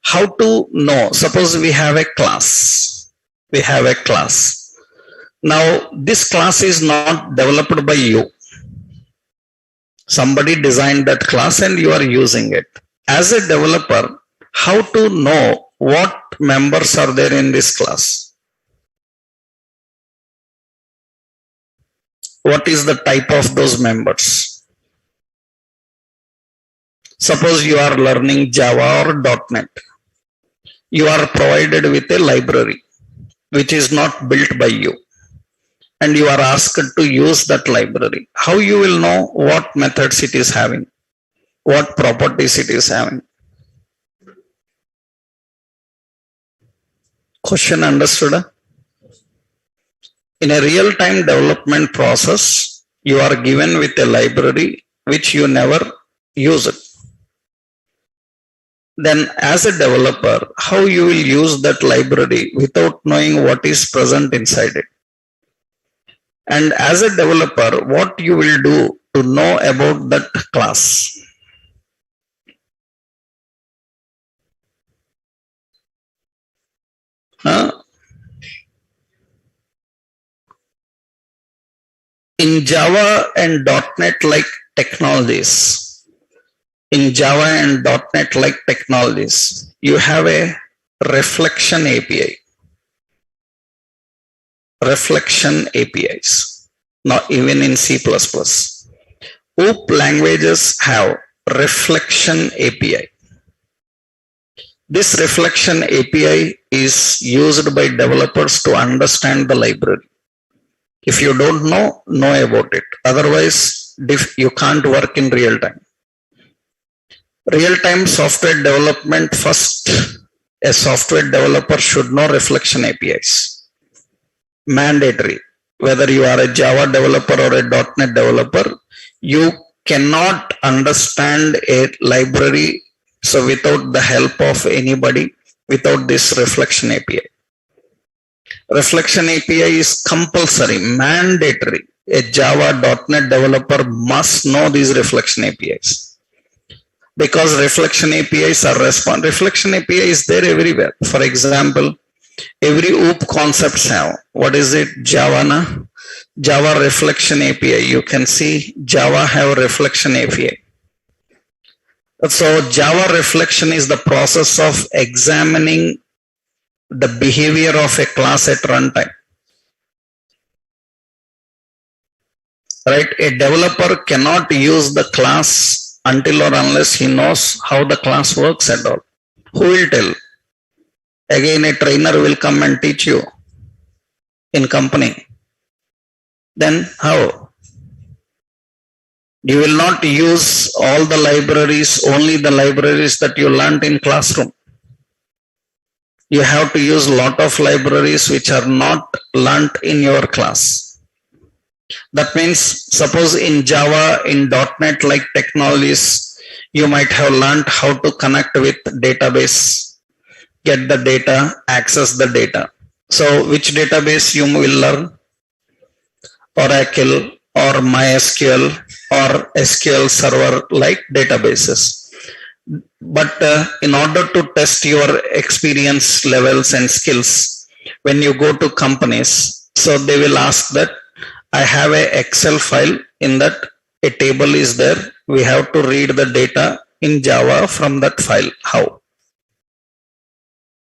how to know, suppose we have a class. Now this class is not developed by you. Somebody designed that class and you are using it. As a developer, how to know what members are there in this class? What is the type of those members? Suppose you are learning Java or .NET. You are provided with a library which is not built by you. And you are asked to use that library. How you will know what methods it is having? What properties it is having? Question understood? In a real-time development process, you are given with a library which you never use it. Then as a developer, how you will use that library without knowing what is present inside it? And as a developer, what you will do to know about that class? In Java and .NET like technologies, you have a reflection API. Reflection APIs. Not even in C++. OOP languages have reflection API. This reflection API is used by developers to understand the library. If you don't know about it. Otherwise, you can't work in real time. Real-time software development, first, a software developer should know reflection APIs. Mandatory. Whether you are a Java developer or a .NET developer, you cannot understand a library so without the help of anybody, without this reflection API. Reflection API is compulsory, mandatory. A Java .NET developer must know these reflection APIs. Because reflection APIs are reflection API is there everywhere. For example, every OOP concepts have, what is it? Java reflection API. You can see Java have reflection API. So Java reflection is the process of examining the behavior of a class at runtime. Right? A developer cannot use the class until or unless he knows how the class works at all. Who will tell? Again, a trainer will come and teach you in company. Then how? You will not use all the libraries, only the libraries that you learned in classroom. You have to use a lot of libraries which are not learnt in your class. That means, suppose in Java, in .NET like technologies, you might have learned how to connect with database, get the data, access the data. So which database you will learn? Oracle or MySQL or SQL Server like databases. But in order to test your experience levels and skills, when you go to companies, so they will ask that I have an Excel file, in that a table is there. We have to read the data in Java from that file. How?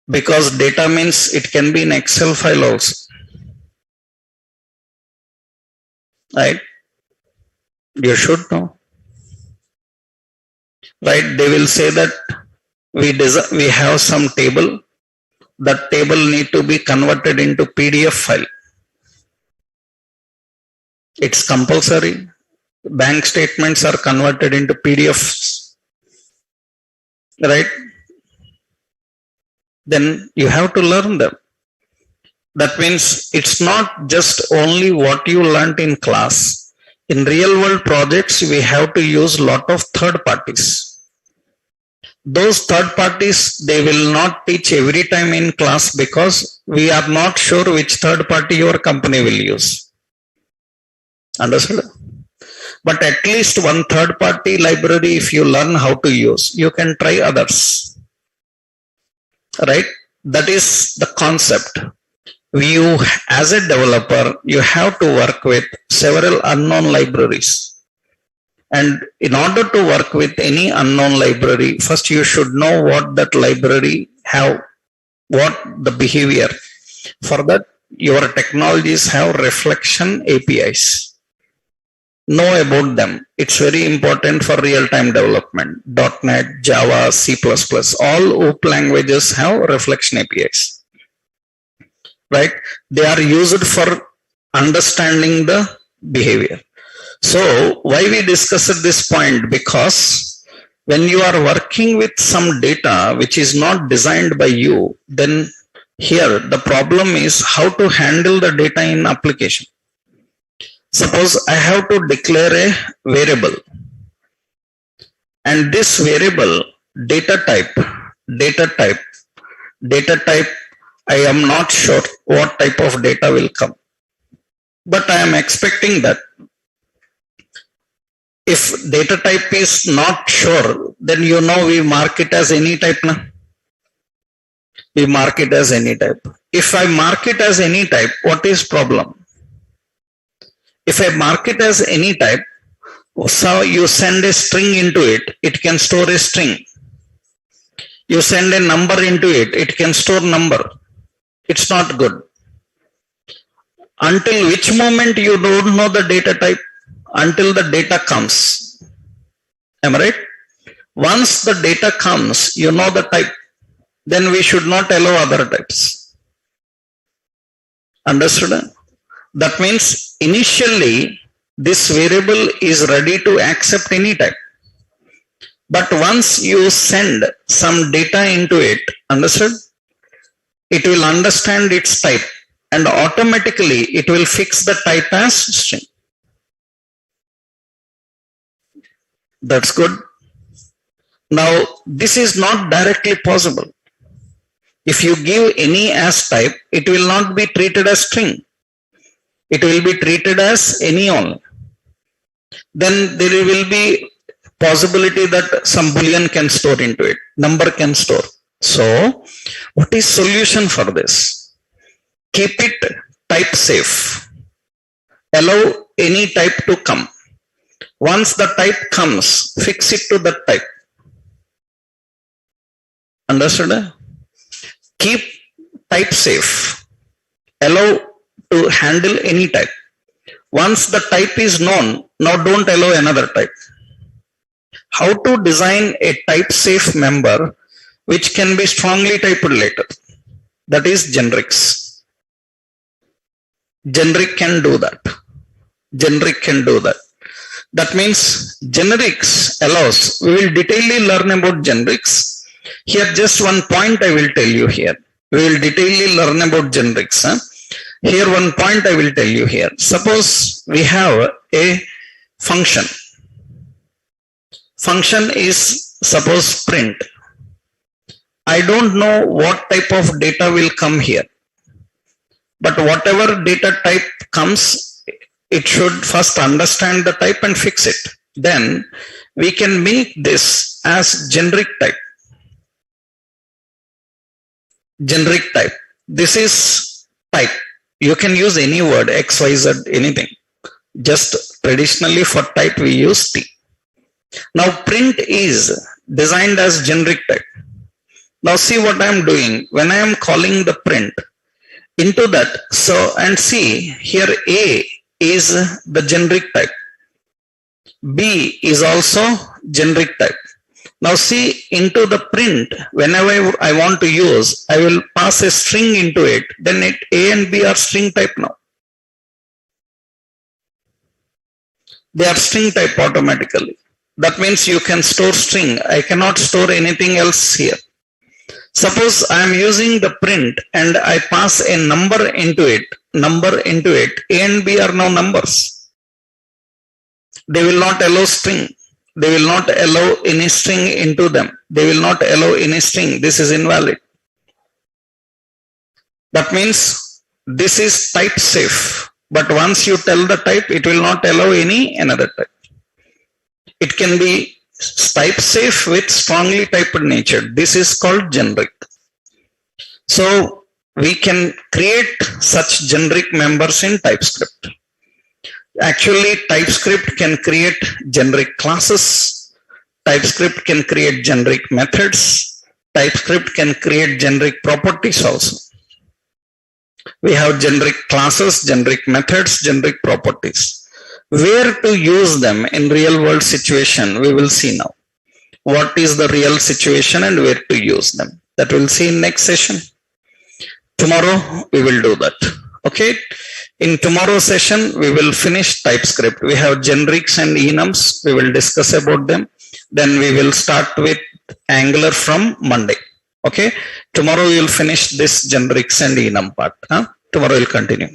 Because data means it can be an Excel file also. Right? You should know. Right? They will say that we have some table. That table need to be converted into PDF file. It's compulsory. Bank statements are converted into PDFs. Right? Then you have to learn them. That means it's not just only what you learned in class. In real world projects, we have to use a lot of third parties. Those third parties, they will not teach every time in class because we are not sure which third party your company will use. Understood? But at least one third party library, if you learn how to use, you can try others. Right? That is the concept. You, as a developer, you have to work with several unknown libraries. And in order to work with any unknown library, first you should know what that library have, what the behavior. For that, your technologies have reflection APIs. Know about them. It's very important for real-time development. .NET, Java, C++, all OOP languages have reflection APIs. Right? They are used for understanding the behavior. So why we discussed this point? Because when you are working with some data which is not designed by you, then here the problem is how to handle the data in application. Suppose I have to declare a variable, and this variable data type, I am not sure what type of data will come, but I am expecting that. If data type is not sure, then we mark it as any type. We mark it as any type. If I mark it as any type, what is problem? If I mark it as any type, so you send a string into it, it can store a string. You send a number into it, it can store number. It's not good. Until which moment you don't know the data type? Until the data comes. Am I right? Once the data comes, you know the type. Then we should not allow other types. Understood? That means initially this variable is ready to accept any type. But once you send some data into it, understood? It will understand its type and automatically it will fix the type as string. That's good. Now, this is not directly possible. If you give any as type, it will not be treated as string. It will be treated as any only. Then there will be possibility that some boolean can store into it, number can store. So, what is solution for this? Keep it type safe. Allow any type to come. Once the type comes, fix it to that type. Understood? Keep type safe. Allow to handle any type. Once the type is known, now don't allow another type. How to design a type safe member which can be strongly typed later? That is generics. Generic can do that. Generic can do that. That means generics allows, we will detailedly learn about generics. Here just one point I will tell you here. We will detailedly learn about generics. Here one point I will tell you here. Suppose we have a function. Function is suppose print. I don't know what type of data will come here. But whatever data type comes, it should first understand the type and fix it. Then we can make this as generic type. Generic type. This is type. You can use any word, X, Y, Z, anything. Just traditionally for type we use T. Now print is designed as generic type. Now see what I am doing. When I am calling the print into that, so and see here A is the generic type. B is also generic type. Now see into the print, whenever I want to use, I will pass a string into it. Then it A and B are string type now. They are string type automatically. That means you can store string. I cannot store anything else here. Suppose I am using the print and I pass a number into it. A and B are now numbers. They will not allow string. They will not allow any string into them. They will not allow any string. This is invalid. That means this is type safe. But once you tell the type, it will not allow any another type. It can be type safe with strongly typed nature. This is called generic. So we can create such generic members in TypeScript. Actually, TypeScript can create generic classes. TypeScript can create generic methods. TypeScript can create generic properties also. We have generic classes, generic methods, generic properties. Where to use them in real world situation, we will see now. What is the real situation and where to use them? That we'll see in next session. Tomorrow we will do that. Okay. In tomorrow's session, we will finish TypeScript. We have generics and enums. We will discuss about them. Then we will start with Angular from Monday. Okay. Tomorrow we will finish this generics and enum part. Tomorrow we'll continue.